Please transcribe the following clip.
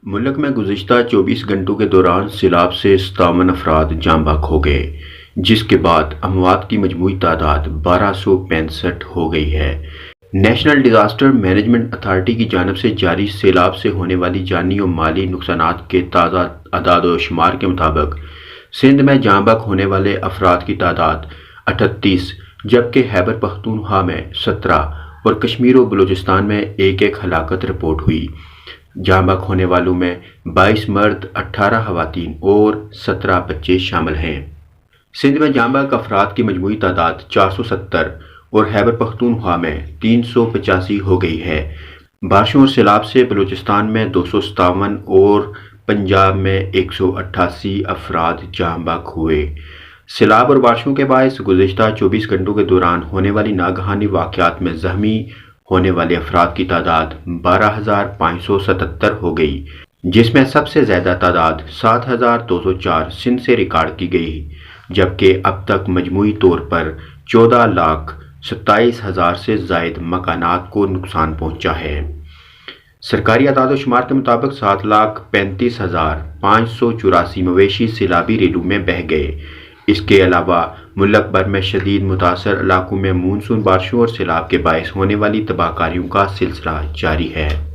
ملک میں گزشتہ 24 گھنٹوں کے دوران سیلاب سے 57 افراد جاں بحق ہو گئے، جس کے بعد اموات کی مجموعی تعداد 1265 ہو گئی ہے۔ نیشنل ڈیزاسٹر مینجمنٹ اتھارٹی کی جانب سے جاری سیلاب سے ہونے والی جانی و مالی نقصانات کے تازہ اعداد و شمار کے مطابق سندھ میں جاں بحق ہونے والے افراد کی تعداد 38، جبکہ خیبر پختونخوا میں 17 اور کشمیر و بلوچستان میں ایک ہلاکت رپورٹ ہوئی۔ جاں بحق ہونے والوں میں 22 مرد، 18 خواتین اور 17 بچے شامل ہیں۔ سندھ میں جاں بحق افراد کی مجموعی تعداد 470 اور خیبر پختونخوا میں 385 ہو گئی ہے۔ بارشوں اور سیلاب سے بلوچستان میں 257 اور پنجاب میں 188 افراد جاں بحق ہوئے۔ سیلاب اور بارشوں کے باعث گزشتہ 24 گھنٹوں کے دوران ہونے والی ناگہانی واقعات میں زخمی ہونے والے افراد کی تعداد 12,577 ہو گئی، جس میں سب سے زیادہ تعداد 7,204 سندھ سے ریکارڈ کی گئی، جبکہ اب تک مجموعی طور پر 14,27,000 سے زائد مکانات کو نقصان پہنچا ہے۔ سرکاری اعداد و شمار کے مطابق 7,35,584 مویشی سیلابی ریلوں میں بہہ گئے۔ اس کے علاوہ ملک بھر میں شدید متاثر علاقوں میں مون سون بارشوں اور سیلاب کے باعث ہونے والی تباہ کاریوں کا سلسلہ جاری ہے۔